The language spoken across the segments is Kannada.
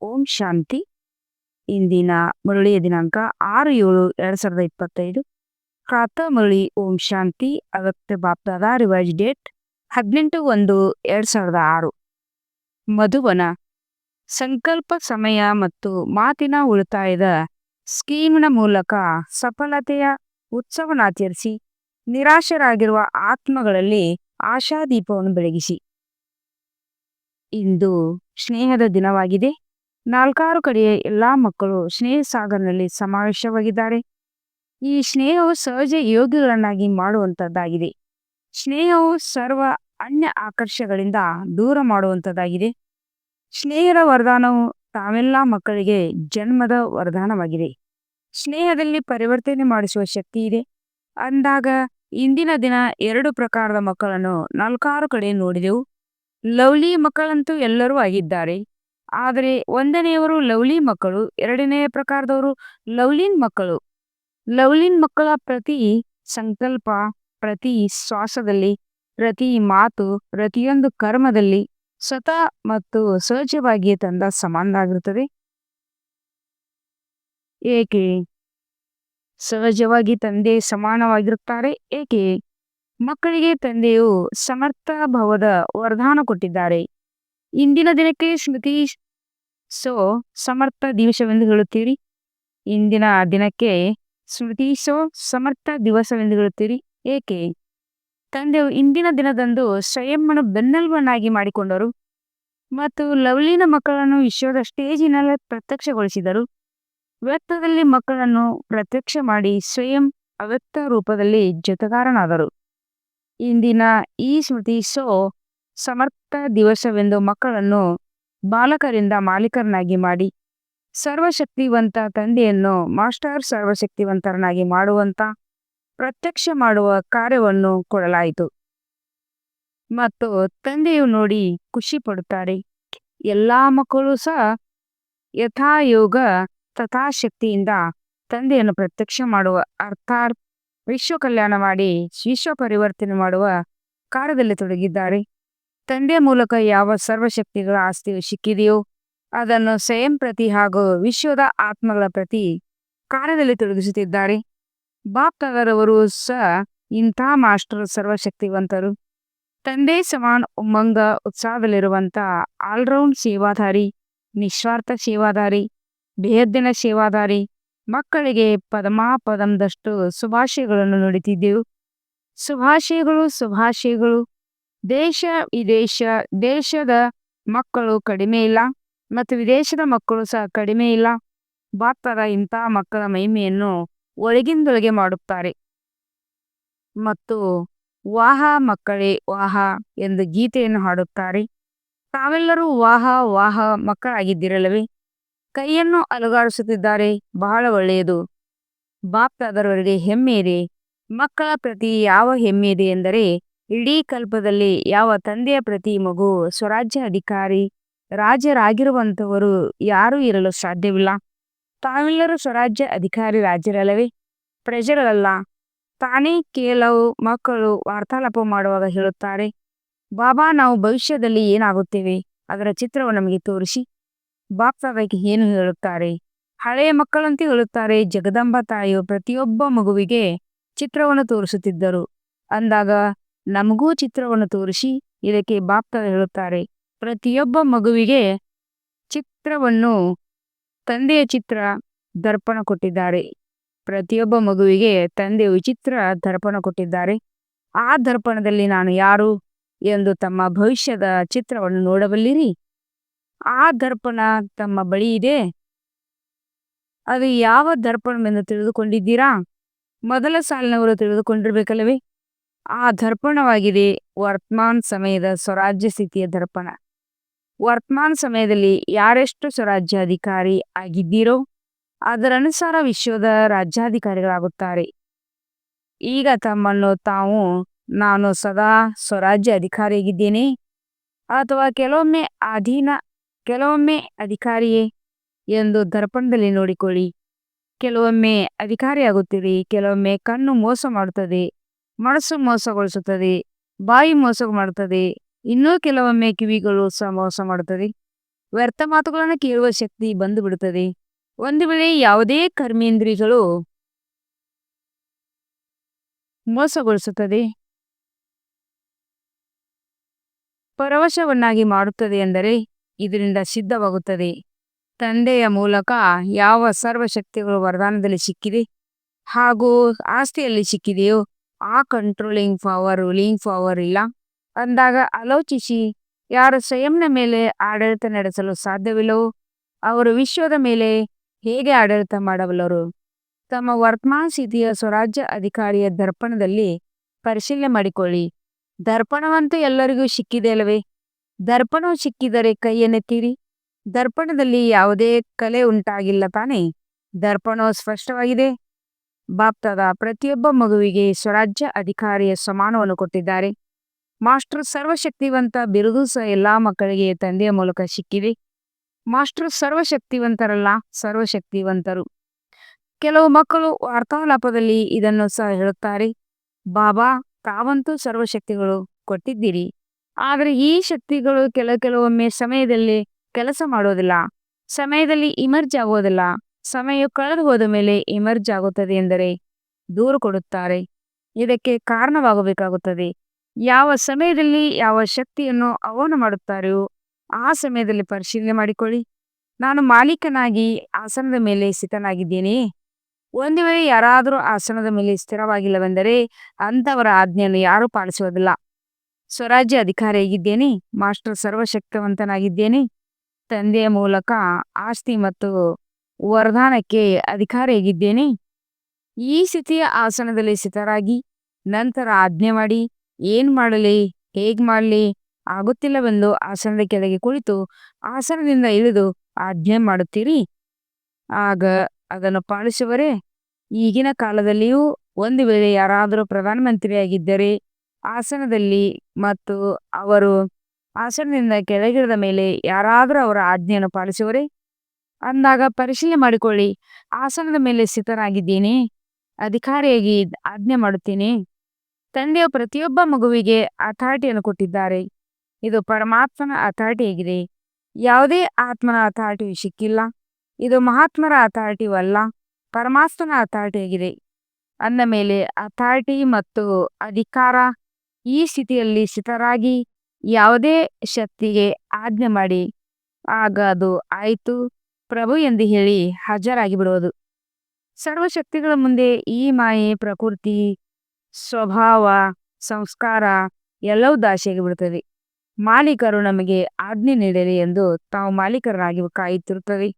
ಓಂ ಶಾಂತಿ. ಇಂದಿನ ಮುರಳಿಯ ದಿನಾಂಕ 6/7/2025. ಖಾತಾ ಮುರಳಿ ಓಂ ಶಾಂತಿ. ಅವತ್ತು ಬಾಪ್ದಾದ ರಿವೈಸ್ ಡೇಟ್ 18/1/2006. ಮಧುವನ ಸಂಕಲ್ಪ ಸಮಯ ಮತ್ತು ಮಾತಿನ ಉಳಿತಾಯದ ಸ್ಕೀಮ್ನ ಮೂಲಕ ಸಫಲತೆಯ ಉತ್ಸವನಾಚರಿಸಿ ನಿರಾಶರಾಗಿರುವ ಆತ್ಮಗಳಲ್ಲಿ ಆಶಾದೀಪವನ್ನು ಬೆಳಗಿಸಿ. ಇಂದು ಸ್ನೇಹದ ದಿನವಾಗಿದೆ. 4 ಕಡೆಯ ಎಲ್ಲ ಮಕ್ಕಳು ಸ್ನೇಹ ಸಾಗರ್ನಲ್ಲಿ ಸಮಾವೇಶವಾಗಿದ್ದಾರೆ. ಈ ಸ್ನೇಹವು ಸಹಜ ಯೋಗಿಗಳನ್ನಾಗಿ ಮಾಡುವಂಥದ್ದಾಗಿದೆ. ಸ್ನೇಹವು ಸರ್ವ ಅನ್ಯ ಆಕರ್ಷಗಳಿಂದ ದೂರ ಮಾಡುವಂಥದ್ದಾಗಿದೆ. ಸ್ನೇಹದ ವರದಾನವು ತಾವೆಲ್ಲ ಮಕ್ಕಳಿಗೆ ಜನ್ಮದ ವರದಾನವಾಗಿದೆ. ಸ್ನೇಹದಲ್ಲಿ ಪರಿವರ್ತನೆ ಮಾಡಿಸುವ ಶಕ್ತಿ ಇದೆ. ಅಂದಾಗ ಇಂದಿನ ದಿನ 2 ಪ್ರಕಾರದ ಮಕ್ಕಳನ್ನು 4 ಕಡೆ ನೋಡಿದೆವು. ಲವ್ಲಿ ಮಕ್ಕಳಂತೂ ಎಲ್ಲರೂ ಆಗಿದ್ದಾರೆ. ಆದರೆ 1ನೆಯವರು ಲವ್ಲಿ ಮಕ್ಕಳು, 2ನೆಯ ಪ್ರಕಾರದವರು ಲವ್ಲಿನ್ ಮಕ್ಕಳು. ಲವ್ಲಿನ್ ಮಕ್ಕಳ ಪ್ರತಿ ಸಂಕಲ್ಪ, ಪ್ರತಿ ಶ್ವಾಸದಲ್ಲಿ, ಪ್ರತಿ ಮಾತು, ಪ್ರತಿಯೊಂದು ಕರ್ಮದಲ್ಲಿ ಸ್ವತಃ ಮತ್ತು ಸಹಜವಾಗಿ ತಂದ ಸಮಾನವಾಗಿರುತ್ತದೆ. ಏಕೆ ಸಹಜವಾಗಿ ತಂದೆ ಸಮಾನವಾಗಿರುತ್ತಾರೆ? ಏಕೆ? ಮಕ್ಕಳಿಗೆ ತಂದೆಯು ಸಮರ್ಥ ಭವದ ವರದಾನ ಕೊಟ್ಟಿದ್ದಾರೆ. ಇಂದಿನ ದಿನಕ್ಕೆ ಸ್ಮೃತಿ ಸಮರ್ಥ ದಿವಸವೆಂದು ಹೇಳುತ್ತೀರಿ. ಇಂದಿನ ದಿನಕ್ಕೆ ಸ್ಮೃತಿ ಸಮರ್ಥ ದಿವಸವೆಂದು ಹೇಳುತ್ತೀರಿ. ಏಕೆ? ತಂದೆಯು ಇಂದಿನ ದಿನದಂದು ಸ್ವಯಂವನ್ನು ಬೆನ್ನೆಲುಬನ್ನಾಗಿ ಮಾಡಿಕೊಂಡರು ಮತ್ತು ಲವ್ಲಿನ ಮಕ್ಕಳನ್ನು ವಿಶ್ವದ ಸ್ಟೇಜಿನಲ್ಲಿ ಪ್ರತ್ಯಕ್ಷಗೊಳಿಸಿದರು. ವ್ಯಕ್ತದಲ್ಲಿ ಮಕ್ಕಳನ್ನು ಪ್ರತ್ಯಕ್ಷ ಮಾಡಿ ಸ್ವಯಂ ಅವ್ಯಕ್ತ ರೂಪದಲ್ಲಿ ಜೊತೆಗಾರನಾದರು. ಇಂದಿನ ಈ ಸ್ಮೃತಿ ಸಮರ್ಥ ದಿವಸವೆಂದು ಮಕ್ಕಳನ್ನು ಬಾಲಕರಿಂದ ಮಾಲೀಕರನ್ನಾಗಿ ಮಾಡಿ ಸರ್ವಶಕ್ತಿವಂತ ತಂದೆಯನ್ನು ಮಾಸ್ಟರ್ ಸರ್ವಶಕ್ತಿವಂತರನ್ನಾಗಿ ಮಾಡುವಂತ ಪ್ರತ್ಯಕ್ಷ ಮಾಡುವ ಕಾರ್ಯವನ್ನು ಕೊಡಲಾಯಿತು. ಮತ್ತು ತಂದೆಯು ನೋಡಿ ಖುಷಿ ಪಡುತ್ತಾರೆ. ಎಲ್ಲಾ ಮಕ್ಕಳು ಸಹ ಯಥಾಯೋಗ ತಥಾಶಕ್ತಿಯಿಂದ ತಂದೆಯನ್ನು ಪ್ರತ್ಯಕ್ಷ ಮಾಡುವ ಅರ್ಥಾತ್ ವಿಶ್ವ ಕಲ್ಯಾಣ ಮಾಡಿ ವಿಶ್ವ ಪರಿವರ್ತನೆ ಮಾಡುವ ಕಾರ್ಯದಲ್ಲಿ ತೊಡಗಿದ್ದಾರೆ. ತಂದೆಯ ಮೂಲಕ ಯಾವ ಸರ್ವಶಕ್ತಿಗಳ ಆಸ್ತಿಯು ಸಿಕ್ಕಿದೆಯೋ ಅದನ್ನು ಸ್ವಯಂ ಪ್ರತಿ ಹಾಗೂ ವಿಶ್ವದ ಆತ್ಮಗಳ ಪ್ರತಿ ಕಾರ್ಯದಲ್ಲಿ ತೊಡಗಿಸುತ್ತಿದ್ದಾರೆ. ಬಾಪ್ದಾದರವರು ಸಹ ಇಂಥ ಮಾಸ್ಟರ್ ಸರ್ವಶಕ್ತಿವಂತರು. ತಂದೆ ಸಮಾನ ಉಮ್ಮಂಗ ಉತ್ಸಾಹದಲ್ಲಿರುವಂಥ ಆಲ್ರೌಂಡ್ ಸೇವಾಧಾರಿ, ನಿಸ್ವಾರ್ಥ ಸೇವಾಧಾರಿ, ಬೇಹದ್ದಿನ ಸೇವಾಧಾರಿ ಮಕ್ಕಳಿಗೆ ಪದಮಾಪದಂದಷ್ಟು ಶುಭಾಶಯಗಳನ್ನು ನುಡಿತಿದ್ದೆವು. ಶುಭಾಶಯಗಳು, ಶುಭಾಶಯಗಳು. ದೇಶ ವಿದೇಶ, ದೇಶದ ಮಕ್ಕಳು ಕಡಿಮೆ ಇಲ್ಲ ಮತ್ತು ವಿದೇಶದ ಮಕ್ಕಳು ಸಹ ಕಡಿಮೆ ಇಲ್ಲ. ಬಾಪ್ದಾದ ಇಂಥ ಮಕ್ಕಳ ಮಹಿಮೆಯನ್ನು ಒಳಗಿಂದೊಳಗೆ ಮಾಡುತ್ತಾರೆ ಮತ್ತು ವಾಹ ಮಕ್ಕಳೇ ವಾಹ ಎಂದು ಗೀತೆಯನ್ನು ಹಾಡುತ್ತಾರೆ. ತಾವೆಲ್ಲರೂ ವಾಹ ವಾಹ ಮಕ್ಕಳಾಗಿದ್ದಿರಲ್ಲವೇ? ಕೈಯನ್ನು ಅಲುಗಾಡಿಸುತ್ತಿದ್ದಾರೆ. ಬಹಳ ಒಳ್ಳೆಯದು. ಬಾಪ್ದಾದರವರಿಗೆ ಹೆಮ್ಮೆ ಇದೆ. ಮಕ್ಕಳ ಪ್ರತಿ ಯಾವ ಹೆಮ್ಮೆ ಇದೆ ಎಂದರೆ ಇಡೀ ಕಲ್ಪದಲ್ಲಿ ಯಾವ ತಂದೆಯ ಪ್ರತಿ ಮಗು ಸ್ವರಾಜ್ಯ ಅಧಿಕಾರಿ ರಾಜರಾಗಿರುವಂಥವರು ಯಾರೂ ಇರಲು ಸಾಧ್ಯವಿಲ್ಲ. ತಾವೆಲ್ಲರೂ ಸ್ವರಾಜ್ಯ ಅಧಿಕಾರಿ ರಾಜ್ಯರಲ್ಲವೇ? ಪ್ರಜೆಗಳಲ್ಲ. ತಾನೇ ಕೆಲವು ಮಕ್ಕಳು ವಾರ್ತಾಲಾಪ ಮಾಡುವಾಗ ಹೇಳುತ್ತಾರೆ, ಬಾಬಾ ನಾವು ಭವಿಷ್ಯದಲ್ಲಿ ಏನಾಗುತ್ತೇವೆ ಅದರ ಚಿತ್ರವನ್ನು ನಮಗೆ ತೋರಿಸಿ. ಬಾಪ್ದಾದಕ್ಕೆ ಏನು ಹೇಳುತ್ತಾರೆ? ಹಳೆಯ ಮಕ್ಕಳಂತೆ ಹೇಳುತ್ತಾರೆ, ಜಗದಂಬ ತಾಯಿಯು ಪ್ರತಿಯೊಬ್ಬ ಮಗುವಿಗೆ ಚಿತ್ರವನ್ನು ತೋರಿಸುತ್ತಿದ್ದರು. ಅಂದಾಗ ನಮಗೂ ಚಿತ್ರವನ್ನು ತೋರಿಸಿ. ಇದಕ್ಕೆ ಬಾಪ್ದಾದ ಹೇಳುತ್ತಾರೆ, ಪ್ರತಿಯೊಬ್ಬ ಮಗುವಿಗೆ ಚಿತ್ರವನ್ನು ತಂದೆಯ ಚಿತ್ರ ದರ್ಪಣ ಕೊಟ್ಟಿದ್ದಾರೆ. ಪ್ರತಿಯೊಬ್ಬ ಮಗುವಿಗೆ ತಂದೆಯು ವಿಚಿತ್ರ ದರ್ಪಣ ಕೊಟ್ಟಿದ್ದಾರೆ. ಆ ದರ್ಪಣದಲ್ಲಿ ನಾನು ಯಾರು ಎಂದು ತಮ್ಮ ಭವಿಷ್ಯದ ಚಿತ್ರವನ್ನು ನೋಡಬಲ್ಲಿರಿ. ಆ ದರ್ಪಣ ತಮ್ಮ ಬಳಿ ಇದೆ. ಅದು ಯಾವ ದರ್ಪಣವೆಂದು ತಿಳಿದುಕೊಂಡಿದ್ದೀರಾ? ಮೊದಲ ಸಾಲಿನವರು ತಿಳಿದುಕೊಂಡಿರ್ಬೇಕಲ್ಲವೇ? ಆ ದರ್ಪಣವಾಗಿದೆ ವರ್ತಮಾನ ಸಮಯದ ಸ್ವರಾಜ್ಯ ಸ್ಥಿತಿಯ ದರ್ಪಣ. ವರ್ತಮಾನ ಸಮಯದಲ್ಲಿ ಯಾರೆಷ್ಟು ಸ್ವರಾಜ್ಯಾಧಿಕಾರಿ ಆಗಿದ್ದೀರೋ ಅದರನುಸಾರ ವಿಶ್ವದ ರಾಜ್ಯಾಧಿಕಾರಿಗಳಾಗುತ್ತಾರೆ. ಈಗ ತಮ್ಮನ್ನು ತಾವು ನಾನು ಸದಾ ಸ್ವರಾಜ್ಯ ಅಧಿಕಾರಿಯಾಗಿದ್ದೇನೆ ಅಥವಾ ಕೆಲವೊಮ್ಮೆ ಅಧೀನ, ಕೆಲವೊಮ್ಮೆ ಅಧಿಕಾರಿಯೇ ಎಂದು ದರ್ಪಣದಲ್ಲಿ ನೋಡಿಕೊಳ್ಳಿ. ಕೆಲವೊಮ್ಮೆ ಅಧಿಕಾರಿಯಾಗುತ್ತೀರಿ, ಕೆಲವೊಮ್ಮೆ ಕಣ್ಣು ಮೋಸ ಮಾಡುತ್ತದೆ, ಮನಸ್ಸು ಮೋಸಗೊಳಿಸುತ್ತದೆ, ಬಾಯಿ ಮೋಸ ಮಾಡುತ್ತದೆ, ಇನ್ನೂ ಕೆಲವೊಮ್ಮೆ ಕಿವಿಗಳು ಸಹ ಮೋಸ ಮಾಡುತ್ತದೆ. ವ್ಯರ್ಥ ಮಾತುಗಳನ್ನು ಕೇಳುವ ಶಕ್ತಿ ಬಂದು ಬಿಡುತ್ತದೆ. ಒಂದು ವೇಳೆ ಯಾವುದೇ ಕರ್ಮೇಂದ್ರಿಯಗಳು ಮೋಸಗೊಳಿಸುತ್ತದೆ, ಪರವಶವನ್ನಾಗಿ ಮಾಡುತ್ತದೆ ಎಂದರೆ ಇದರಿಂದ ಸಿದ್ಧವಾಗುತ್ತದೆ. ತಂದೆಯ ಮೂಲಕ ಯಾವ ಸರ್ವಶಕ್ತಿಗಳು ವರದಾನದಲ್ಲಿ ಸಿಕ್ಕಿದೆ ಹಾಗೂ ಆಸ್ತಿಯಲ್ಲಿ ಸಿಕ್ಕಿದೆಯೋ ಆ ಕಂಟ್ರೋಲಿಂಗ್ ಪವರ್, ರೂಲಿಂಗ್ ಪವರ್ ಇಲ್ಲ ಅಂದಾಗ ಆಲೋಚಿಸಿ, ಯಾರು ಸ್ವಯಂನ ಮೇಲೆ ಆಡಳಿತ ನಡೆಸಲು ಸಾಧ್ಯವಿಲ್ಲವೋ ಅವರು ವಿಶ್ವದ ಮೇಲೆ ಹೇಗೆ ಆಡಳಿತ ಮಾಡಬಲ್ಲರು? ತಮ್ಮ ವರ್ತಮಾನ ಸ್ಥಿತಿಯ ಸ್ವರಾಜ್ಯ ಅಧಿಕಾರಿಯ ದರ್ಪಣದಲ್ಲಿ ಪರಿಶೀಲನೆ ಮಾಡಿಕೊಳ್ಳಿ. ದರ್ಪಣವಂತೂ ಎಲ್ಲರಿಗೂ ಸಿಕ್ಕಿದೆ ಅಲ್ಲವೇ? ದರ್ಪಣವು ಸಿಕ್ಕಿದರೆ ಕೈಯನ್ನೆತ್ತಿರಿ. ದರ್ಪಣದಲ್ಲಿ ಯಾವುದೇ ಕಲೆ ಉಂಟಾಗಿಲ್ಲ ತಾನೇ? ದರ್ಪಣವು ಸ್ಪಷ್ಟವಾಗಿದೆ. ಬಾಪ್ತಾದ ಪ್ರತಿಯೊಬ್ಬ ಮಗುವಿಗೆ ಸ್ವರಾಜ್ಯ ಅಧಿಕಾರಿಯ ಸಮಾನವನ್ನು ಕೊಟ್ಟಿದ್ದಾರೆ. ಮಾಸ್ಟರ್ ಸರ್ವಶಕ್ತಿವಂತ ಬಿರುದು ಸಹ ಎಲ್ಲಾ ಮಕ್ಕಳಿಗೆ ತಂದೆಯ ಮೂಲಕ ಸಿಕ್ಕಿದೆ. ಮಾಸ್ಟರ್ ಸರ್ವಶಕ್ತಿವಂತರಲ್ಲ, ಸರ್ವಶಕ್ತಿವಂತರು. ಕೆಲವು ಮಕ್ಕಳು ವಾರ್ತಾಲಾಪದಲ್ಲಿ ಇದನ್ನು ಸಹ ಹೇಳುತ್ತಾರೆ, ಬಾಬಾ ತಾವಂತೂ ಸರ್ವಶಕ್ತಿಗಳು ಕೊಟ್ಟಿದ್ದೀರಿ, ಆದರೆ ಈ ಶಕ್ತಿಗಳು ಕೆಲವೊಮ್ಮೆ ಸಮಯದಲ್ಲಿ ಕೆಲಸ ಮಾಡೋದಿಲ್ಲ, ಸಮಯದಲ್ಲಿ ಇಮರ್ಜ್ ಆಗೋದಿಲ್ಲ, ಸಮಯ ಕಳೆದು ಹೋದ ಮೇಲೆ ಇಮರ್ಜ್ ಆಗುತ್ತದೆ ಎಂದರೆ ದೂರು ಕೊಡುತ್ತಾರೆ. ಇದಕ್ಕೆ ಕಾರಣವಾಗಬೇಕಾಗುತ್ತದೆ. ಯಾವ ಸಮಯದಲ್ಲಿ ಯಾವ ಶಕ್ತಿಯನ್ನು ಅವನು ಮಾಡುತ್ತಾರೆಯೋ ಆ ಸಮಯದಲ್ಲಿ ಪರಿಶೀಲನೆ ಮಾಡಿಕೊಳ್ಳಿ. ನಾನು ಮಾಲೀಕನಾಗಿ ಆಸನದ ಮೇಲೆ ಸ್ಥಿತನಾಗಿದ್ದೇನೆಯೇ? ಒಂದು ವೇಳೆ ಯಾರಾದರೂ ಆಸನದ ಮೇಲೆ ಸ್ಥಿರವಾಗಿಲ್ಲವೆಂದರೆ ಅಂಥವರ ಆಜ್ಞೆಯನ್ನು ಯಾರೂ ಪಾಲಿಸುವುದಿಲ್ಲ. ಸ್ವರಾಜ್ಯ ಅಧಿಕಾರಿಯಾಗಿದ್ದೇನೆ, ಮಾಸ್ಟರ್ ಸರ್ವಶಕ್ತಿವಂತನಾಗಿದ್ದೇನೆ, ತಂದೆಯ ಮೂಲಕ ಆಸ್ತಿ ಮತ್ತು ವರದಾನಕ್ಕೆ ಅಧಿಕಾರಿಯಾಗಿದ್ದೇನೆ. ಈ ಸ್ಥಿತಿಯ ಆಸನದಲ್ಲಿ ಸ್ಥಿತರಾಗಿ ನಂತರ ಆಜ್ಞೆ ಮಾಡಿ, ಏನ್ ಮಾಡಲಿ, ಹೇಗ್ ಮಾಡಲಿ ಆಗುತ್ತಿಲ್ಲವೆಂದು ಆಸನದ ಕೆಳಗೆ ಕುಳಿತು ಆಸನದಿಂದ ಇಳಿದು ಆಜ್ಞೆ ಮಾಡುತ್ತೀರಿ. ಆಗ ಅದನ್ನು ಪಾಲಿಸುವರೇ? ಈಗಿನ ಕಾಲದಲ್ಲಿಯೂ ಒಂದು ವೇಳೆ ಯಾರಾದರೂ ಪ್ರಧಾನಮಂತ್ರಿಯಾಗಿದ್ದರೆ ಆಸನದಲ್ಲಿ ಮತ್ತು ಅವರು ಆಸನದಿಂದ ಕೆಳಗಿಳಿದ ಮೇಲೆ ಯಾರಾದರೂ ಅವರ ಆಜ್ಞೆಯನ್ನು ಪಾಲಿಸುವರೇ? ಅಂದಾಗ ಪರಿಶೀಲನೆ ಮಾಡಿಕೊಳ್ಳಿ. ಆಸನದ ಮೇಲೆ ಸ್ಥಿತನಾಗಿದ್ದೇನೆ, ಅಧಿಕಾರಿಯಾಗಿ ಆಜ್ಞೆ ಮಾಡುತ್ತೇನೆ. ತಂದೆಯು ಪ್ರತಿಯೊಬ್ಬ ಮಗುವಿಗೆ ಅಥಾರಿಟಿಯನ್ನು ಕೊಟ್ಟಿದ್ದಾರೆ. ಇದು ಪರಮಾತ್ಮನ ಅಥಾರಿಟಿಯಾಗಿದೆ. ಯಾವುದೇ ಆತ್ಮನ ಅಥಾರಿಟಿಯು ಸಿಕ್ಕಿಲ್ಲ. ಇದು ಮಹಾತ್ಮರ ಅಥಾರಿಟಿಯೂ ಅಲ್ಲ, ಪರಮಾತ್ಮನ ಅಥಾರಿಟಿಯಾಗಿದೆ. ಅಂದ ಮೇಲೆ ಅಥಾರಿಟಿ ಮತ್ತು ಅಧಿಕಾರ ಈ ಸ್ಥಿತಿಯಲ್ಲಿ ಸ್ಥಿತರಾಗಿ ಯಾವುದೇ ಶಕ್ತಿಗೆ ಆಜ್ಞೆ ಮಾಡಿ, ಆಗ ಅದು ಆಯಿತು ಪ್ರಭು ಎಂದು ಹೇಳಿ ಹಾಜರಾಗಿ ಬಿಡುವುದು. ಸರ್ವಶಕ್ತಿಗಳ ಮುಂದೆ ಈ ಮಾಯೆ, ಪ್ರಕೃತಿ, ಸ್ವಭಾವ, ಸಂಸ್ಕಾರ ಎಲ್ಲವೂ ದಾಸಿಯಾಗಿ ಬಿಡುತ್ತದೆ. ಮಾಲೀಕರು ನಮಗೆ ಆಜ್ಞೆ ನೀಡಲಿ ಎಂದು ತಾವು ಮಾಲೀಕರಾಗಿ ಕಾಯುತ್ತಿರುತ್ತದೆ.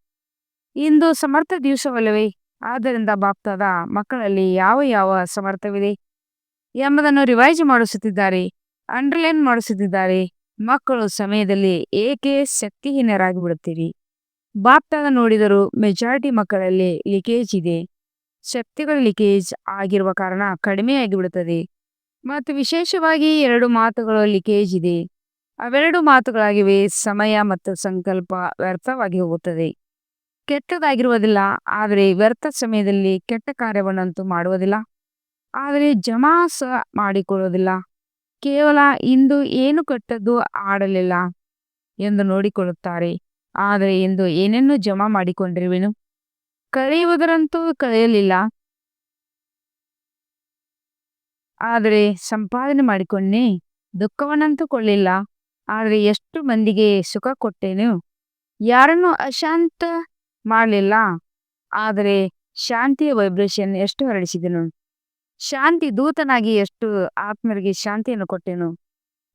ಇಂದು ಸಮರ್ಥ ದಿವಸವಲ್ಲವೇ? ಆದ್ದರಿಂದ ಬಾಪ್ತಾದ ಮಕ್ಕಳಲ್ಲಿ ಯಾವ ಯಾವ ಸಮರ್ಥವಿದೆ ಎಂಬುದನ್ನು ರಿವೈಸ್ ಮಾಡಿಸುತ್ತಿದ್ದಾರೆ, ಅಂಡರ್ಲೈನ್ ಮಾಡಿಸುತ್ತಿದ್ದಾರೆ. ಮಕ್ಕಳು ಸಮಯದಲ್ಲಿ ಏಕೆ ಶಕ್ತಿಹೀನರಾಗಿ ಬಿಡುತ್ತೀರಿ? ಬಾಪ್ತಾದ ನೋಡಿದರೂ ಮೆಜಾರಿಟಿ ಮಕ್ಕಳಲ್ಲಿ ಲೀಕೇಜ್ ಇದೆ. ಶಕ್ತಿಗಳ ಲೀಕೇಜ್ ಆಗಿರುವ ಕಾರಣ ಕಡಿಮೆಯಾಗಿ ಬಿಡುತ್ತದೆ. ಮತ್ತು ವಿಶೇಷವಾಗಿ 2 ಮಾತುಗಳ ಲೀಕೇಜ್ ಇದೆ. ಅವೆರಡು ಮಾತುಗಳಾಗಿವೆ, ಸಮಯ ಮತ್ತು ಸಂಕಲ್ಪ ವ್ಯರ್ಥವಾಗಿ ಹೋಗುತ್ತದೆ. ಕೆಟ್ಟದಾಗಿರುವುದಿಲ್ಲ, ಆದರೆ ವ್ಯರ್ಥ ಸಮಯದಲ್ಲಿ ಕೆಟ್ಟ ಕಾರ್ಯವನ್ನಂತೂ ಮಾಡುವುದಿಲ್ಲ, ಆದರೆ ಜಮಾ ಸಹ ಮಾಡಿಕೊಳ್ಳುವುದಿಲ್ಲ. ಕೇವಲ ಇಂದು ಏನು ಕೆಟ್ಟದ್ದು ಆಡಲಿಲ್ಲ ಎಂದು ನೋಡಿಕೊಳ್ಳುತ್ತಾರೆ, ಆದರೆ ಇಂದು ಏನನ್ನು ಜಮಾ ಮಾಡಿಕೊಂಡಿರುವೆನು? ಕಳೆಯುವುದರಂತೂ ಕಳೆಯಲಿಲ್ಲ, ಆದರೆ ಸಂಪಾದನೆ ಮಾಡಿಕೊಂಡೆ. ದುಃಖವನ್ನಂತೂ ಕೊಳ್ಳಿಲ್ಲ, ಆದರೆ ಎಷ್ಟು ಮಂದಿಗೆ ಸುಖ ಕೊಟ್ಟೇನು? ಯಾರನ್ನು ಅಶಾಂತ ಮಾಡಲಿಲ್ಲ, ಆದರೆ ಶಾಂತಿಯ ವೈಬ್ರೇಷನ್ ಎಷ್ಟು ಹರಡಿಸಿದೆನು? ಶಾಂತಿ ದೂತನಾಗಿ ಎಷ್ಟು ಆತ್ಮರಿಗೆ ಶಾಂತಿಯನ್ನು ಕೊಟ್ಟೆನು?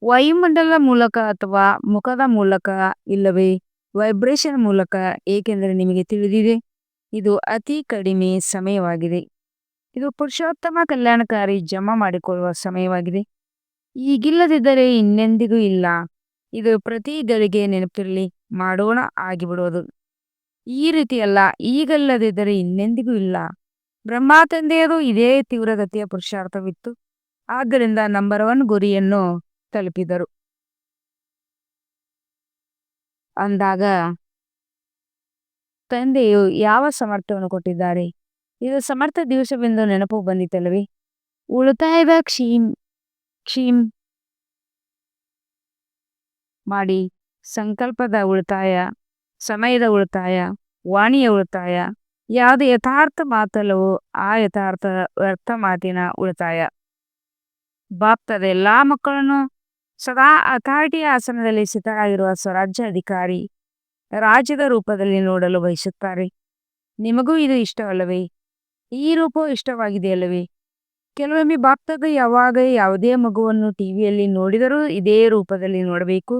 ವಾಯುಮಂಡಲದ ಮೂಲಕ ಅಥವಾ ಮುಖದ ಮೂಲಕ ಇಲ್ಲವೇ ವೈಬ್ರೇಷನ್ ಮೂಲಕ? ಏಕೆಂದರೆ ನಿಮಗೆ ತಿಳಿದಿದೆ, ಇದು ಅತಿ ಕಡಿಮೆ ಸಮಯವಾಗಿದೆ. ಇದು ಪುರುಷೋತ್ತಮ ಕಲ್ಯಾಣಕಾರಿ ಜಮಾ ಮಾಡಿಕೊಳ್ಳುವ ಸಮಯವಾಗಿದೆ. ಈಗಿಲ್ಲದಿದ್ದರೆ ಇನ್ನೆಂದಿಗೂ ಇಲ್ಲ. ಇದು ಪ್ರತಿ ಗಳಿಗೆ ನೆನಪಿರಲಿ, ಮಾಡೋಣ ಆಗಿಬಿಡೋದು. ಈ ರೀತಿಯಲ್ಲ, ಈಗಲ್ಲದಿದ್ದರೆ ಇನ್ನೆಂದಿಗೂ ಇಲ್ಲ. ಬ್ರಹ್ಮ ತಂದೆಯದು ಇದೇ ತೀವ್ರಗತಿಯ ಪುರುಷಾರ್ಥವಿತ್ತು. ಆದ್ದರಿಂದ ನಂಬರ್ 1 ಗುರಿಯನ್ನು ತಲುಪಿದರು. ಅಂದಾಗ ತಂದೆಯು ಯಾವ ಸಮರ್ಥವನ್ನು ಕೊಟ್ಟಿದ್ದಾರೆ? ಇದು ಸಮರ್ಥ ದಿವಸವೆಂದು ನೆನಪು ಬಂದಿತಲ್ಲವೇ? ಉಳಿತಾಯದ ಕ್ಷೀಮ್ ಮಾಡಿ, ಸಂಕಲ್ಪದ ಉಳಿತಾಯ ಸಮಯದ ಉಳಿತಾಯ, ವಾಣಿಯ ಉಳಿತಾಯ, ಯಾವುದೇ ಯಥಾರ್ಥ ಮಾತಲ್ಲವೋ ಆ ಯಥಾರ್ಥ ವ್ಯರ್ಥ ಮಾತಿನ ಉಳಿತಾಯ. ಬಾಪ್ತದ ಎಲ್ಲಾ ಮಕ್ಕಳನ್ನು ಸದಾ ಅಥಾರಿಟಿ ಆಸನದಲ್ಲಿ ಸ್ಥಿತರಾಗಿರುವ ಸ್ವರಾಜ್ಯ ಅಧಿಕಾರಿ ರಾಜ್ಯದ ರೂಪದಲ್ಲಿ ನೋಡಲು ಬಯಸುತ್ತಾರೆ. ನಿಮಗೂ ಇದು ಇಷ್ಟವಲ್ಲವೇ? ಈ ರೂಪವು ಇಷ್ಟವಾಗಿದೆಯಲ್ಲವೇ? ಕೆಲವೊಮ್ಮೆ ಬಾಪ್ತದ ಯಾವಾಗ ಯಾವುದೇ ಮಗುವನ್ನು ಟಿವಿಯಲ್ಲಿ ನೋಡಿದರೂ ಇದೇ ರೂಪದಲ್ಲಿ ನೋಡಬೇಕು.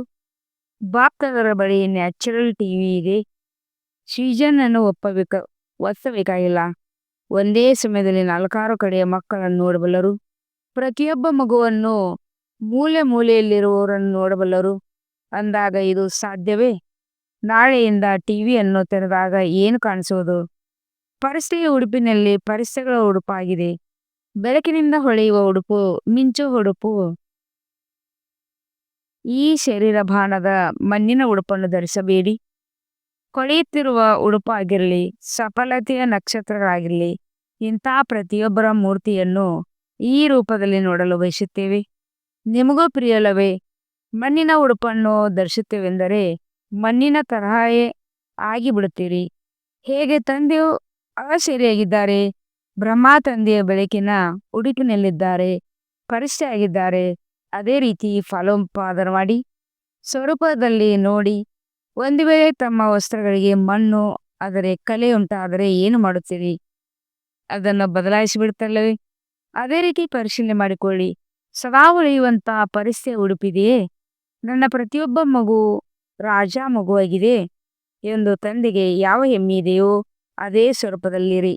ಬಾಪ್ತದರ ಬಳಿ ನ್ಯಾಚುರಲ್ ಟಿವಿ ಇದೆ. ಸೀಸನ್ ಅನ್ನು ಒತ್ತಬೇಕಾಗಿಲ್ಲ. ಒಂದೇ ಸಮಯದಲ್ಲಿ 4 ಕಡೆಯ ಮಕ್ಕಳನ್ನು ನೋಡಬಲ್ಲರು. ಪ್ರತಿಯೊಬ್ಬ ಮಗುವನ್ನು ಮೂಲೆಯಲ್ಲಿರುವವರನ್ನು ನೋಡಬಲ್ಲರು. ಅಂದಾಗ ಇದು ಸಾಧ್ಯವೇ? ನಾಳೆಯಿಂದ ಟಿವಿಯನ್ನು ತೆರೆದಾಗ ಏನು ಕಾಣಿಸುವುದು? ಪರಿಸ್ಥೆಯ ಉಡುಪಿನಲ್ಲಿ ಪರಿಸ್ಥೆಗಳ ಉಡುಪಾಗಿದೆ. ಬೆಳಕಿನಿಂದ ಹೊಳೆಯುವ ಉಡುಪು, ಮಿಂಚುವ ಉಡುಪು. ಈ ಶರೀರ ಭಾನದ ಮಣ್ಣಿನ ಉಡುಪನ್ನು ಧರಿಸಬೇಡಿ. ಕೊಳೆಯುತ್ತಿರುವ ಉಡುಪಾಗಿರಲಿ, ಸಫಲತೆಯ ನಕ್ಷತ್ರಗಳಾಗಿರಲಿ, ಇಂಥ ಪ್ರತಿಯೊಬ್ಬರ ಮೂರ್ತಿಯನ್ನು ಈ ರೂಪದಲ್ಲಿ ನೋಡಲು ಬಯಸುತ್ತೇವೆ. ನಿಮಗೂ ಪ್ರಿಯಲ್ಲವೇ? ಮಣ್ಣಿನ ಉಡುಪನ್ನು ಧರಿಸುತ್ತೇವೆಂದರೆ ಮಣ್ಣಿನ ತರಹವೇ ಆಗಿಬಿಡುತ್ತೀರಿ. ಹೇಗೆ ತಂದೆಯು ಅಸರಿಯಾಗಿದ್ದಾರೆ, ಬ್ರಹ್ಮ ತಂದೆಯ ಬೆಳಕಿನ ಉಡುಪಿನಲ್ಲಿದ್ದಾರೆ, ಪರಿಸ್ಥೆ ಆಗಿದ್ದಾರೆ, ಅದೇ ರೀತಿ ಫಲೋತ್ಪಾದನ ಮಾಡಿ ಸ್ವರೂಪದಲ್ಲಿ ನೋಡಿ. ಒಂದು ವೇಳೆ ತಮ್ಮ ವಸ್ತ್ರಗಳಿಗೆ ಮಣ್ಣು ಆದರೆ ಕಲೆ ಉಂಟಾದರೆ ಏನು ಮಾಡುತ್ತೀರಿ? ಅದನ್ನು ಬದಲಾಯಿಸಿಬಿಡುತ್ತಲ್ಲವೇ? ಅದೇ ರೀತಿ ಪರಿಶೀಲನೆ ಮಾಡಿಕೊಳ್ಳಿ. ಸದಾ ಉಳಿಯುವಂತಹ ಪರಿಸ್ಥೆಯ ಉಡುಪಿದೆಯೇ? ನನ್ನ ಪ್ರತಿಯೊಬ್ಬ ಮಗು ರಾಜ ಮಗುವಾಗಿದೆ ಎಂದು ತಂದೆಗೆ ಯಾವ ಹೆಮ್ಮೆ ಇದೆಯೋ ಅದೇ ಸ್ವರೂಪದಲ್ಲಿರಿ,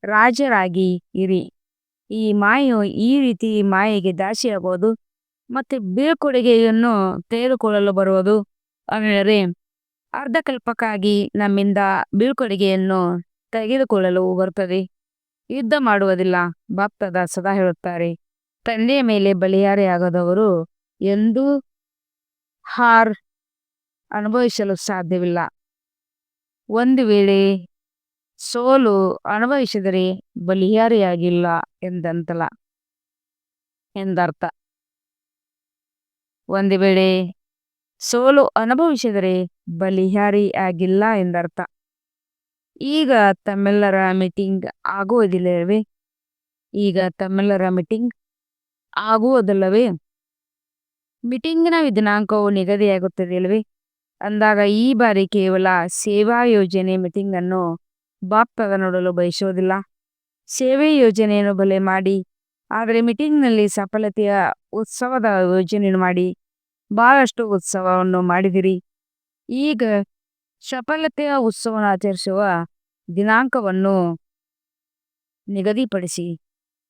ರಾಜರಾಗಿ ಇರಿ. ಈ ಮಾಯೆಯು ಈ ರೀತಿ ಮಾಯೆಗೆ ದಾಸಿಯಾಗುವುದು ಮತ್ತು ಬೀಳ್ಕೊಡುಗೆಯನ್ನು ತೆಗೆದುಕೊಳ್ಳಲು ಬರುವುದು. ಅಂದರೆ ಅರ್ಧಕಲ್ಪಕ್ಕಾಗಿ ನಮ್ಮಿಂದ ಬೀಳ್ಕೊಡುಗೆಯನ್ನು ತೆಗೆದುಕೊಳ್ಳಲು ಬರುತ್ತದೆ. ಯುದ್ಧ ಮಾಡುವುದಿಲ್ಲ. ಬಾಪ್ತದ ಸದಾ ಹೇಳುತ್ತಾರೆ, ತಂದೆಯ ಮೇಲೆ ಬಲಿಯಾರೆಯಾಗದವರು ಎಂದೂ ಹಾರ್ ಅನುಭವಿಸಲು ಸಾಧ್ಯವಿಲ್ಲ. ಒಂದು ವೇಳೆ ಸೋಲು ಅನುಭವಿಸಿದರೆ ಬಲಿಯಾರೆಯಾಗಿಲ್ಲ ಎಂದರ್ಥ. ಒಂದು ವೇಳೆ ಸೋಲು ಅನುಭವಿಸಿದರೆ ಬಲಿಯಾರಿಯಾಗಿಲ್ಲ ಎಂದರ್ಥ. ಈಗ ತಮ್ಮೆಲ್ಲರ ಮೀಟಿಂಗ್ ಆಗುವುದಿಲ್ಲವೇ? ಮೀಟಿಂಗಿನ ದಿನಾಂಕವು ನಿಗದಿಯಾಗುತ್ತದೆಯಲ್ಲವೇ? ಅಂದಾಗ ಈ ಬಾರಿ ಕೇವಲ ಸೇವಾ ಯೋಜನೆ ಮೀಟಿಂಗನ್ನು ಬಾಪ್ತದ ನೋಡಲು ಬಯಸುವುದಿಲ್ಲ. ಸೇವೆ ಯೋಜನೆಯನ್ನು ಬಲೆ ಮಾಡಿ, ಆದರೆ ಮೀಟಿಂಗ್ನಲ್ಲಿ ಸಫಲತೆಯ ಉತ್ಸವದ ಯೋಜನೆಯನ್ನು ಮಾಡಿ ಬಹಳಷ್ಟು ಉತ್ಸವವನ್ನು ಮಾಡಿದಿರಿ. ಈಗ ಸಫಲತೆಯ ಉತ್ಸವವನ್ನು ಆಚರಿಸುವ ದಿನಾಂಕವನ್ನು ನಿಗದಿಪಡಿಸಿ.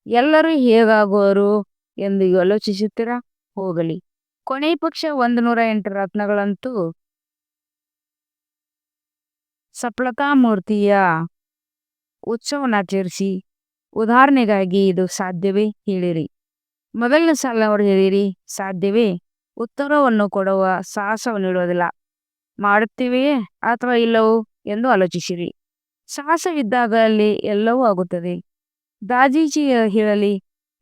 ಎಲ್ಲರೂ ಹೇಗಾಗುವರು ಎಂದು ಆಲೋಚಿಸುತ್ತೀರಾ? ಹೋಗಲಿ, ಕೊನೆಯ ಪಕ್ಷ 108 ರತ್ನಗಳಂತೂ ಸಫಲತಾ ಮೂರ್ತಿಯ ಉತ್ಸವವನ್ನಾಚರಿಸಿ. ಉದಾಹರಣೆಗಾಗಿ ಇದು ಸಾಧ್ಯವೇ ಹೇಳಿರಿ. ಮೊದಲನೇ ಸಾಲಿನವರು ಹೇಳಿರಿ, ಸಾಧ್ಯವೇ? ಉತ್ತರವನ್ನು ಕೊಡುವ ಸಾಹಸವನ್ನು ಇಡುವುದಿಲ್ಲ. ಮಾಡುತ್ತೇವೆಯೇ ಅಥವಾ ಇಲ್ಲವೋ ಎಂದು ಆಲೋಚಿಸಿರಿ. ಸಾಹಸವಿದ್ದಾಗ ಅಲ್ಲಿ ಎಲ್ಲವೂ ಆಗುತ್ತದೆ. ದಾದೀಜಿ ಹೇಳಲಿ,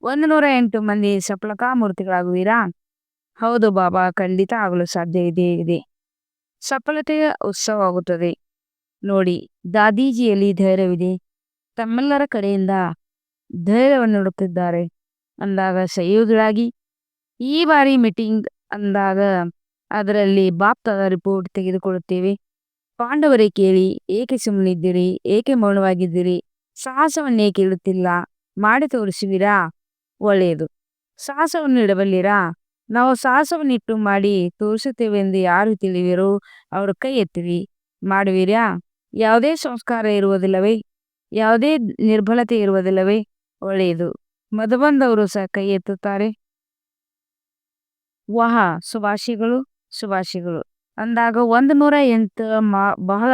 108 ಮಂದಿ ಸಫಲತಾ ಮೂರ್ತಿಗಳಾಗುವಿರಾ? ಹೌದು ಬಾಬಾ, ಖಂಡಿತ ಆಗಲು ಸಾಧ್ಯ ಇದೆ. ಸಫಲತೆಯ ಉತ್ಸವ ಆಗುತ್ತದೆ. ನೋಡಿ, ದಾದೀಜಿಯಲ್ಲಿ ಧೈರ್ಯವಿದೆ. ತಮ್ಮೆಲ್ಲರ ಕಡೆಯಿಂದ ಧೈರ್ಯವನ್ನು ನೀಡುತ್ತಿದ್ದಾರೆ. ಅಂದಾಗ ಸಹಯೋಗಿಗಳಾಗಿ ಈ ಬಾರಿ ಮೀಟಿಂಗ್ ಅಂದಾಗ ಅದರಲ್ಲಿ ಬಾಪ್ತದ ರಿಪೋರ್ಟ್ ತೆಗೆದುಕೊಳ್ಳುತ್ತೇವೆ. ಪಾಂಡವರೇ ಕೇಳಿ, ಏಕೆ ಸುಮ್ಮನಿದ್ದೀರಿ? ಏಕೆ ಮೌನವಾಗಿದ್ದೀರಿ? ಸಾಹಸವನ್ನೇಕೆ ಇಡುತ್ತಿಲ್ಲ? ಮಾಡಿ ತೋರಿಸುವಿರಾ? ಒಳ್ಳೆಯದು. ಸಾಹಸವನ್ನು ಇಡಬಲ್ಲಿರಾ? ನಾವು ಸಾಹಸವನ್ನಿಟ್ಟು ಮಾಡಿ ತೋರಿಸುತ್ತೇವೆ ಎಂದು ಯಾರು ತಿಳಿವಿರೋ ಅವರು ಕೈ ಎತ್ತಿರಿ. ಮಾಡುವಿರಾ? ಯಾವುದೇ ಸಂಸ್ಕಾರ ಇರುವುದಿಲ್ಲವೇ? ಯಾವುದೇ ನಿರ್ಬಲತೆ ಇರುವುದಿಲ್ಲವೇ? ಒಳ್ಳೆಯದು. ಮಧುಬಂದವರು ಸಹ ಕೈ ಎತ್ತುತ್ತಾರೆ. ವಾಹ, ಶುಭಾಶಯಗಳು ಅಂದಾಗ 108 ಬಹಳ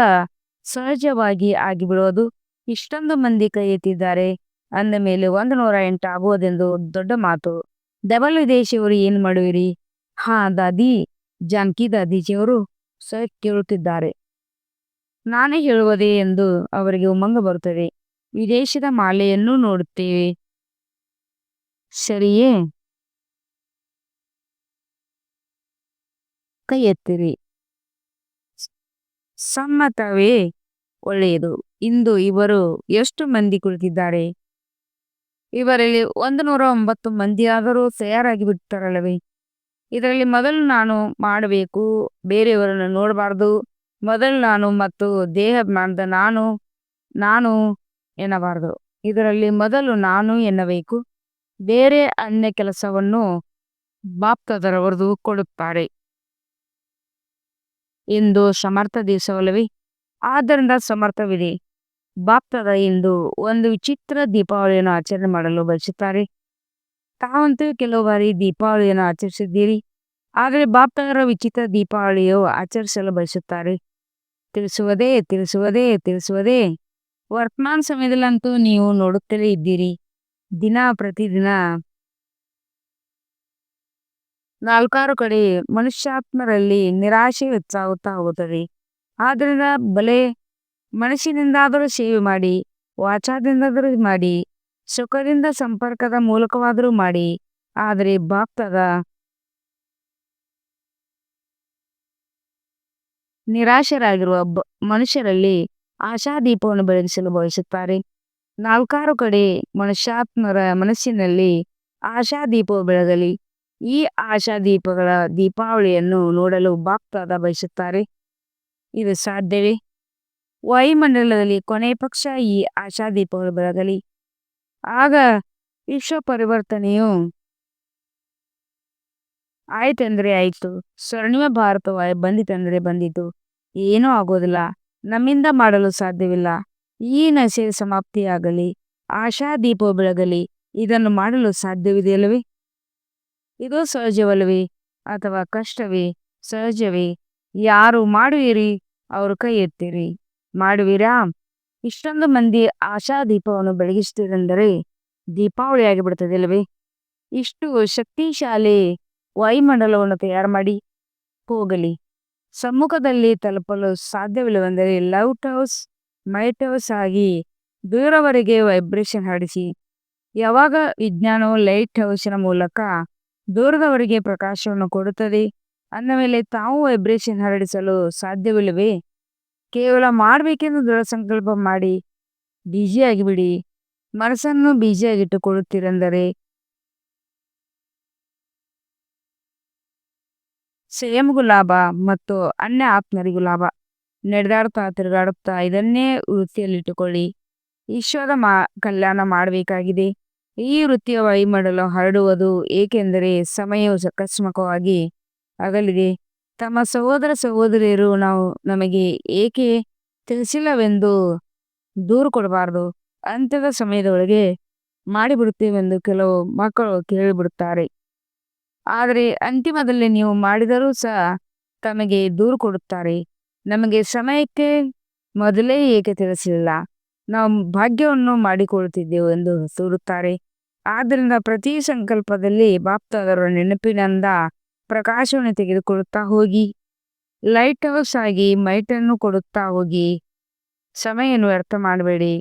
ಸಹಜವಾಗಿ ಆಗಿಬಿಡೋದು. ಇಷ್ಟೊಂದು ಮಂದಿ ಕೈ ಎತ್ತಿದ್ದಾರೆ ಅಂದ ಮೇಲೆ 108 ಆಗುವುದೆಂದು ದೊಡ್ಡ ಮಾತು. ಡಬಲ್ ವಿದೇಶಿಯವರು ಏನು ಮಾಡುವಿರಿ? ದಾದಿ, ಜಾನಕಿ ದಾದೀಜಿಯವರು ಸಹ ಕೇಳುತ್ತಿದ್ದಾರೆ. ನಾನೇ ಹೇಳುವುದೇ ಎಂದು ಅವರಿಗೆ ಉಮಂಗ ಬರುತ್ತದೆ. ವಿದೇಶದ ಮಾಲೆಯನ್ನು ನೋಡುತ್ತೇವೆ, ಸರಿಯೇ? ಕೈ ಎತ್ತಿರಿ. ಸಮ್ಮತವೇ ಒಳ್ಳೆಯದು. ಇಂದು ಇವರು ಎಷ್ಟು ಮಂದಿ ಕುಳಿತಿದ್ದಾರೆ? ಇವರಲ್ಲಿ 109 ಮಂದಿಯಾದರೂ ತಯಾರಾಗಿ ಬಿಡ್ತಾರಲ್ಲವೇ? ಇದರಲ್ಲಿ ಮೊದಲು ನಾನು ಮಾಡಬೇಕು, ಬೇರೆಯವರನ್ನು ನೋಡಬಾರ್ದು. ಮೊದಲು ನಾನು ಮತ್ತು ದೇಹ ಮಾಡಿದ ನಾನು ನಾನು ಎನ್ನಬಾರದು. ಇದರಲ್ಲಿ ಮೊದಲು ನಾನು ಎನ್ನಬೇಕು. ಬೇರೆ ಅನ್ಯ ಕೆಲಸವನ್ನು ಬಾಪ್ತದರವರು ಕೊಡುತ್ತಾರೆ ಎಂದು ಸಮರ್ಥ ದಿವಸವಲ್ಲವೇ? ಆದ್ದರಿಂದ ಸಮರ್ಥವಿದೆ. ಬಾಪ್ತದ ಇಂದು ಒಂದು ವಿಚಿತ್ರ ದೀಪಾವಳಿಯನ್ನು ಆಚರಣೆ ಮಾಡಲು ಬಯಸುತ್ತಾರೆ. ತಾವಂತೂ ಕೆಲವು ಬಾರಿ ದೀಪಾವಳಿಯನ್ನು ಆಚರಿಸಿದ್ದೀರಿ. ಆದರೆ ಬಾಪ್ತದರ ವಿಚಿತ್ರ ದೀಪಾವಳಿಯು ಆಚರಿಸಲು ಬಯಸುತ್ತಾರೆ. ತಿಳಿಸುವುದೇ ತಿಳಿಸುವುದೇ ತಿಳಿಸುವುದೇ. ವರ್ತಮಾನ ಸಮಯದಲ್ಲಂತೂ ನೀವು ನೋಡುತ್ತಲೇ ಇದ್ದೀರಿ. ದಿನ ಪ್ರತಿದಿನ 4 ಕಡೆ ಮನುಷ್ಯಾತ್ಮರಲ್ಲಿ ನಿರಾಶೆ ಹೆಚ್ಚಾಗುತ್ತಾ ಹೋಗುತ್ತದೆ. ಆದ್ದರಿಂದ ಬಲೆ ಮನಸ್ಸಿನಿಂದಾದರೂ ಸೇವೆ ಮಾಡಿ, ವಾಚಾದಿಂದಾದರೂ ಮಾಡಿ, ಸುಖದಿಂದ ಸಂಪರ್ಕದ ಮೂಲಕವಾದರೂ ಮಾಡಿ. ಆದರೆ ಬಾಪ್ತದ ನಿರಾಶರಾಗಿರುವ ಮನುಷ್ಯರಲ್ಲಿ ಆಶಾದೀಪವನ್ನು ಬೆಳಗಿಸಲು ಬಯಸುತ್ತಾರೆ. 4 ಕಡೆ ಮನುಷ್ಯಾತ್ಮರ ಮನಸ್ಸಿನಲ್ಲಿ ಆಶಾದೀಪವು ಬೆಳಗಲಿ. ಈ ಆಶಾದೀಪಗಳ ದೀಪಾವಳಿಯನ್ನು ನೋಡಲು ಬಾಪ್ತಾದ ಬಯಸುತ್ತಾರೆ. ಇದು ಸಾಧ್ಯವೇ? ವಾಯುಮಂಡಲದಲ್ಲಿ ಕೊನೆ ಪಕ್ಷ ಈ ಆಶಾದೀಪಗಳು ಬೆಳಗಲಿ. ಆಗ ವಿಶ್ವ ಪರಿವರ್ತನೆಯು ಆಯ್ತೆಂದರೆ ಆಯಿತು. ಸ್ವರ್ಣಿಮ ಭಾರತವಾಯು ಬಂದಿತೆಂದರೆ ಬಂದಿತು. ಏನೂ ಆಗೋದಿಲ್ಲ. ನಮ್ಮಿಂದ ಮಾಡಲು ಸಾಧ್ಯವಿಲ್ಲ. ಈ ನಶೆ ಸಮಾಪ್ತಿಯಾಗಲಿ. ಆಶಾದೀಪವು ಬೆಳಗಲಿ. ಇದನ್ನು ಮಾಡಲು ಸಾಧ್ಯವಿದೆಯಲ್ಲವೇ? ಇದು ಸಹಜವಲ್ಲವೇ? ಅಥವಾ ಕಷ್ಟವೇ? ಸಹಜವೇ. ಯಾರು ಮಾಡುವಿರಿ? ಅವರು ಕೈ ಎತ್ತಿರಿ. ಮಾಡುವಿರಾ? ಇಷ್ಟೊಂದು ಮಂದಿ ಆಶಾದೀಪವನ್ನು ಬೆಳಗಿಸುತ್ತಿರೆಂದರೆ ದೀಪಾವಳಿ ಬಿಡುತ್ತದೆಯಲ್ಲವೇ? ಇಷ್ಟು ಶಕ್ತಿಶಾಲಿ ವಾಯುಮಂಡಲವನ್ನು ತಯಾರು ಮಾಡಿ ಹೋಗಲಿ. ಸಮ್ಮುಖದಲ್ಲಿ ತಲುಪಲು ಸಾಧ್ಯವಿಲ್ಲವೆಂದರೆ ಲೌಟ್ ಹೌಸ್, ಮೈಟ್ ಹೌಸ್ ಆಗಿ ದೂರವರೆಗೆ ವೈಬ್ರೇಷನ್ ಹರಡಿಸಿ. ಯಾವಾಗ ವಿಜ್ಞಾನವು ಲೈಟ್ ಹೌಸಿನ ಮೂಲಕ ದೂರದವರೆಗೆ ಪ್ರಕಾಶವನ್ನು ಕೊಡುತ್ತದೆ, ಅಂದ ಮೇಲೆ ತಾವು ವೈಬ್ರೇಷನ್ ಹರಡಿಸಲು ಸಾಧ್ಯವಿಲ್ಲವೇ? ಕೇವಲ ಮಾಡಬೇಕೆಂದು ದೃಢ ಸಂಕಲ್ಪ ಮಾಡಿ ಬಿಜಿಯಾಗಿಬಿಡಿ. ಮನಸ್ಸನ್ನು ಬಿಜಿಯಾಗಿಟ್ಟುಕೊಳ್ಳುತ್ತೀರೆಂದರೆ ಸ್ವಯಂಗೂ ಲಾಭ ಮತ್ತು ಅನ್ಯ ಆತ್ಮರಿಗೂ ಲಾಭ. ನಡೆದಾಡುತ್ತಾ ತಿರುಗಾಡುತ್ತಾ ಇದನ್ನೇ ವೃತ್ತಿಯಲ್ಲಿಟ್ಟುಕೊಳ್ಳಿ. ವಿಶ್ವದ ಕಲ್ಯಾಣ ಮಾಡಬೇಕಾಗಿದೆ. ಈ ವೃತ್ತಿಯ ವಾಯುಮಂಡಲ ಹರಡುವುದು ಏಕೆಂದರೆ ಸಮಯವು ಅಕಸ್ಮಾತ್ವಾಗಿ ಅಗಲಿದೆ. ತಮ್ಮ ಸಹೋದರ ಸಹೋದರಿಯರು ನಮಗೆ ಏಕೆ ತಿಳಿಸಿಲ್ಲವೆಂದು ದೂರು ಕೊಡಬಾರದು. ಅಂತ್ಯದ ಸಮಯದೊಳಗೆ ಮಾಡಿಬಿಡುತ್ತೇವೆಂದು ಕೆಲವು ಮಕ್ಕಳು ಕೇಳಿಬಿಡುತ್ತಾರೆ. ಆದರೆ ಅಂತಿಮದಲ್ಲಿ ನೀವು ಮಾಡಿದರೂ ಸಹ ತಮಗೆ ದೂರು ಕೊಡುತ್ತಾರೆ. ನಮಗೆ ಸಮಯಕ್ಕೆ ಮೊದಲೇ ಏಕೆ ತಿಳಿಸಲಿಲ್ಲ, ನಾವು ಭಾಗ್ಯವನ್ನು ಮಾಡಿಕೊಳ್ಳುತ್ತಿದ್ದೆವು ಎಂದು ತೋರುತ್ತಾರೆ. ಆದ್ದರಿಂದ ಪ್ರತಿ ಸಂಕಲ್ಪದಲ್ಲಿ ಬಾಪ್ತಾದರ ನೆನಪಿನಿಂದ ಪ್ರಕಾಶವನ್ನು ತೆಗೆದುಕೊಳ್ಳುತ್ತಾ ಹೋಗಿ. ಲೈಟ್ ಹೌಸ್ ಆಗಿ ಮೈಟನ್ನು ಕೊಡುತ್ತಾ ಹೋಗಿ. ಸಮಯವನ್ನು ವ್ಯರ್ಥ ಮಾಡಬೇಡಿ.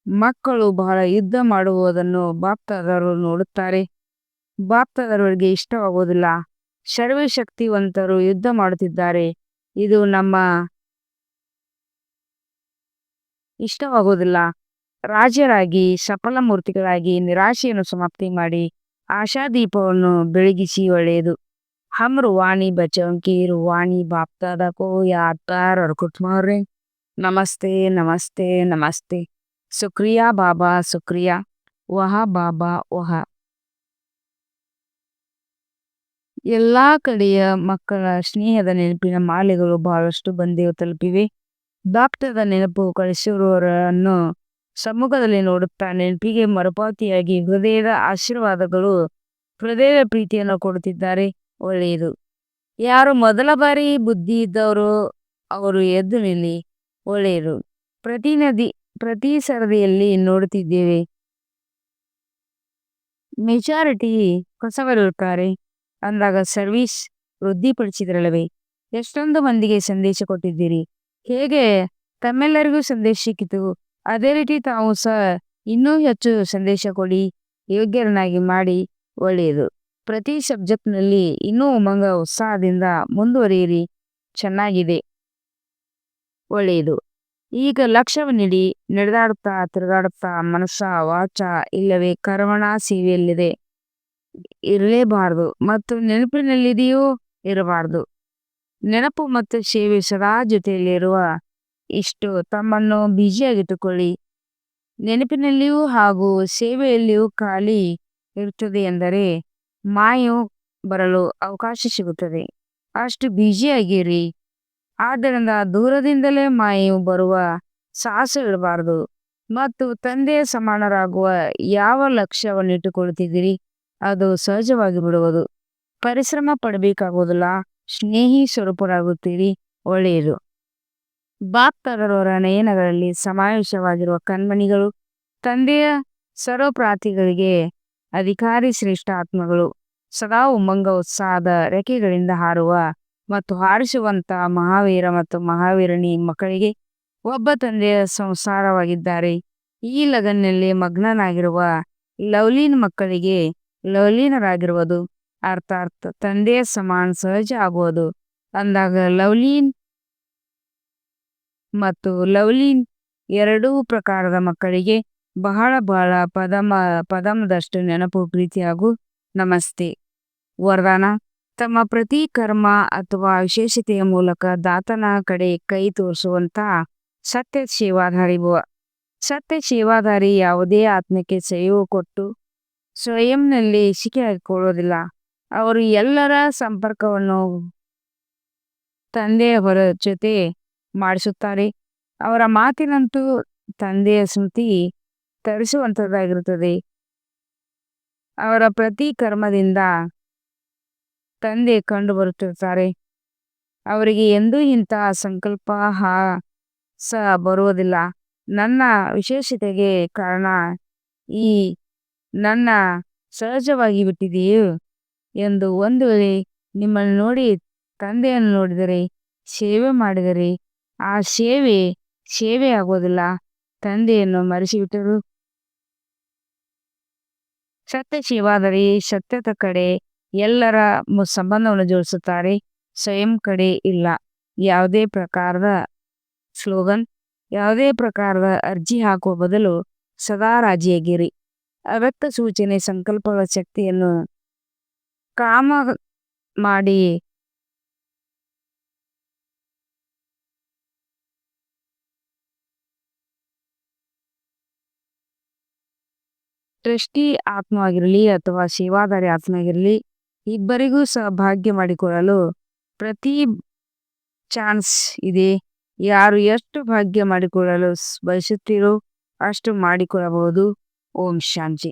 ಮಕ್ಕಳು ಬಹಳ ಯುದ್ಧ ಮಾಡುವುದನ್ನು ಬಾಪ್ತಾದವರು ನೋಡುತ್ತಾರೆ. ಬಾಪ್ತಾದವರಿಗೆ ಇಷ್ಟವಾಗುವುದಿಲ್ಲ. ಸರ್ವಶಕ್ತಿವಂತರು ಯುದ್ಧ ಮಾಡುತ್ತಿದ್ದಾರೆ. ಇದು ನಮ್ಮ ಇಷ್ಟವಾಗುವುದಿಲ್ಲ. ರಾಜ್ಯರಾಗಿ ಸಫಲ ಮೂರ್ತಿಗಳಾಗಿ ನಿರಾಶೆಯನ್ನು ಸಮಾಪ್ತಿ ಮಾಡಿ ಆಶಾದೀಪವನ್ನು ಬೆಳಗಿಸಿ ಒಳ್ಳೆಯದು. हम रूहानी बच्चों की रूहानी बाप दादा को याद कर और गुड मॉर्निंग, नमस्ते नमस्ते नमस्ते, शुक्रिया बाबा शुक्रिया, वह बाबा वह. ಎಲ್ಲಾ ಕಡೆಯ ಮಕ್ಕಳ ಸ್ನೇಹದ ನೆನಪಿನ ಮಾಲೆಗಳು ಬಹಳಷ್ಟು ಬಂದೇ ತಲುಪಿವೆ. ಬಾಪ್ತದ ನೆನಪು ಕಳಿಸಿರುವವರನ್ನು ಸಮ್ಮುಖದಲ್ಲಿ ನೋಡುತ್ತಾ ನೆನಪಿಗೆ ಮರುಪಾವತಿಯಾಗಿ ಹೃದಯದ ಆಶೀರ್ವಾದಗಳು, ಹೃದಯದ ಪ್ರೀತಿಯನ್ನು ಕೊಡುತ್ತಿದ್ದಾರೆ. ಒಳ್ಳೆಯದು. ಯಾರು ಮೊದಲ ಬಾರಿ ಬುದ್ಧಿ ಇದ್ದವರು ಅವರು ಎದ್ದು ನಿಲ್ಲಿ. ಒಳ್ಳೆಯದು. ಪ್ರತಿ ಸರದಿಯಲ್ಲಿ ನೋಡುತ್ತಿದ್ದೇವೆ. ಮೆಜಾರಿಟಿ ಹೊಸವರಿರುತ್ತಾರೆ. ಅಂದಾಗ ಸರ್ವಿಸ್ ವೃದ್ಧಿಪಡಿಸಿದ್ರಲ್ಲವೇ? ಎಷ್ಟೊಂದು ಮಂದಿಗೆ ಸಂದೇಶ ಕೊಟ್ಟಿದ್ದೀರಿ. ಹೇಗೆ ತಮ್ಮೆಲ್ಲರಿಗೂ ಸಂದೇಶ ಸಿಕ್ಕಿತು, ಅದೇ ರೀತಿ ತಾವು ಸಹ ಇನ್ನೂ ಹೆಚ್ಚು ಸಂದೇಶ ಕೊಡಿ, ಯೋಗ್ಯರನ್ನಾಗಿ ಮಾಡಿ. ಒಳ್ಳೆಯದು. ಪ್ರತಿ ಸಬ್ಜೆಕ್ಟ್ನಲ್ಲಿ ಇನ್ನೂ ಉಮಂಗ ಉತ್ಸಾಹದಿಂದ ಮುಂದುವರಿಯಿರಿ. ಚೆನ್ನಾಗಿದೆ. ಒಳ್ಳೆಯದು. ಈಗ ಲಕ್ಷ್ಯವನ್ನಿಡಿ ನಡೆದಾಡುತ್ತಾ ತಿರುಗಾಡುತ್ತಾ ಮನಸ್ಸ ವಾಚ ಇಲ್ಲವೇ ಕರ್ಮಣ ಸೇವೆಯಲ್ಲಿದೆ ಇರಲೇಬಾರದು ಮತ್ತು ನೆನಪಿನಲ್ಲಿದೆಯೋ ಇರಬಾರದು. ನೆನಪು ಮತ್ತು ಸೇವೆ ಸದಾ ಜೊತೆಯಲ್ಲಿರುವ ಇಷ್ಟು ತಮ್ಮನ್ನು ಬ್ಯುಸಿಯಾಗಿಟ್ಟುಕೊಳ್ಳಿ. ನೆನಪಿನಲ್ಲಿಯೂ ಹಾಗೂ ಸೇವೆಯಲ್ಲಿಯೂ ಖಾಲಿ ಇರುತ್ತದೆ ಎಂದರೆ ಮಾಯು ಬರಲು ಅವಕಾಶ ಸಿಗುತ್ತದೆ. ಅಷ್ಟು ಬ್ಯುಸಿಯಾಗಿರಿ. ಆದ್ದರಿಂದ ದೂರದಿಂದಲೇ ಮಾಯು ಬರುವ ಸಾಹಸವಿಡಬಾರದು. ಮತ್ತು ತಂದೆಯ ಸಮಾನರಾಗುವ ಯಾವ ಲಕ್ಷ್ಯವನ್ನಿಟ್ಟುಕೊಳ್ಳುತ್ತಿದ್ದೀರಿ ಅದು ಸಹಜವಾಗಿ ಬಿಡುವುದು. ಪರಿಶ್ರಮ ಪಡಬೇಕಾಗುವುದಿಲ್ಲ. ಸ್ನೇಹಿ ಸ್ವರೂಪರಾಗುತ್ತೀರಿ. ಒಳ್ಳೆಯದು. ಬಾಪ್ತಾದರವರ ನಯನಗಳಲ್ಲಿ ಸಮಾವೇಶವಾಗಿರುವ ಕಣ್ಮಣಿಗಳು ತಂದೆಯ ಸರ್ವಪ್ರಾರ್ಥಿಗಳಿಗೆ ಅಧಿಕಾರಿ ಶ್ರೇಷ್ಠ ಆತ್ಮಗಳು. ಸದಾ ಉಮ್ಮಂಗ ಉತ್ಸಾಹದ ರೆಕ್ಕೆಗಳಿಂದ ಹಾರುವ ಮತ್ತು ಹಾರಿಸುವಂತ ಮಹಾವೀರ ಮತ್ತು ಮಹಾವೀರಣಿ ಮಕ್ಕಳಿಗೆ ಒಬ್ಬ ತಂದೆಯ ಸಂಸಾರವಾಗಿದ್ದಾರೆ. ಈ ಲಗನ್ನಲ್ಲಿ ಮಗ್ನನಾಗಿರುವ ಲವ್ಲೀನ್ ಮಕ್ಕಳಿಗೆ ಲವ್ಲೀನರಾಗಿರುವುದು ಅರ್ಥಾತ್ ತಂದೆಯ ಸಮಾನ ಸಹಜ ಆಗುವುದು. ಅಂದಾಗ ಲವ್ಲೀನ್ ಮತ್ತು ಲವ್ಲೀನ್ ಎರಡೂ ಪ್ರಕಾರದ ಮಕ್ಕಳಿಗೆ ಬಹಳ ಬಹಳ ಪದಮದಷ್ಟು ನೆನಪು ಪ್ರೀತಿ ಹಾಗೂ ನಮಸ್ತೆ. ವರದಾನ: ತಮ್ಮ ಪ್ರತಿ ಕರ್ಮ ಅಥವಾ ವಿಶೇಷತೆಯ ಮೂಲಕ ದಾತನ ಕಡೆ ಕೈ ತೋರಿಸುವಂತಹ ಸತ್ಯ ಸೇವಾಧಾರಿ ಭವ. ಸತ್ಯ ಸೇವಾಧಾರಿ ಯಾವುದೇ ಆತ್ಮಕ್ಕೆ ಸಹಯೋಗ ಕೊಟ್ಟು ಸ್ವಯಂನಲ್ಲಿ ಸಿಕ್ಕಿಹಾಕಿಕೊಳ್ಳುವುದಿಲ್ಲ. ಅವರು ಎಲ್ಲರ ಸಂಪರ್ಕವನ್ನು ತಂದೆಯವರ ಜೊತೆ ಮಾಡಿಸುತ್ತಾರೆ. ಅವರ ಮಾತಿನಂತೂ ತಂದೆಯ ಸ್ಮೃತಿ ತರಿಸುವಂಥದ್ದಾಗಿರುತ್ತದೆ. ಅವರ ಪ್ರತಿ ಕರ್ಮದಿಂದ ತಂದೆ ಕಂಡು ಬರುತ್ತಿರ್ತಾರೆ. ಅವರಿಗೆ ಎಂದೂ ಇಂತಹ ಸಂಕಲ್ಪ ಸಹ ಬರುವುದಿಲ್ಲ. ನನ್ನ ವಿಶೇಷತೆಗೆ ಕಾರಣ ಈ ನನ್ನ ಸಹಜವಾಗಿ ಬಿಟ್ಟಿದೆಯೋ ಎಂದು. ಒಂದು ವೇಳೆ ನಿಮ್ಮನ್ನು ನೋಡಿ ತಂದೆಯನ್ನು ನೋಡಿದರೆ ಸೇವೆ ಮಾಡಿದರೆ ಆ ಸೇವೆ ಆಗೋದಿಲ್ಲ. ತಂದೆಯನ್ನು ಮರೆಸಿಬಿಟ್ಟರು. ಸತ್ಯ ಸೇವಾದಾರಿ ಸತ್ಯದ ಕಡೆ ಎಲ್ಲರ ಸಂಬಂಧವನ್ನು ಜೋಡಿಸುತ್ತಾರೆ. ಸ್ವಯಂ ಕಡೆ ಇಲ್ಲ. ಯಾವುದೇ ಪ್ರಕಾರದ ಸ್ಲೋಗನ್, ಯಾವುದೇ ಪ್ರಕಾರದ ಅರ್ಜಿ ಹಾಕುವ ಬದಲು ಸದಾ ರಾಜಿಯಾಗಿರಿ. ಅವ್ಯಕ್ತ ಸೂಚನೆ ಸಂಕಲ್ಪಗಳ ಶಕ್ತಿಯನ್ನು ಕಾಮ ಮಾಡಿ ಟ್ರಸ್ಟಿ ಆತ್ಮವಾಗಿರಲಿ ಅಥವಾ ಸೇವಾದಾರಿ ಆತ್ಮವಾಗಿರಲಿ, ಇಬ್ಬರಿಗೂ ಸಹ ಭಾಗ್ಯ ಮಾಡಿಕೊಳ್ಳಲು ಪ್ರತಿ ಚಾನ್ಸ್ ಇದೆ. ಯಾರು ಎಷ್ಟು ಭಾಗ್ಯ ಮಾಡಿಕೊಳ್ಳಲು ಬಯಸುತ್ತೀರೋ ಅಷ್ಟು ಮಾಡಿಕೊಳ್ಳಬಹುದು. ಓಂ ಶಾಂತಿ.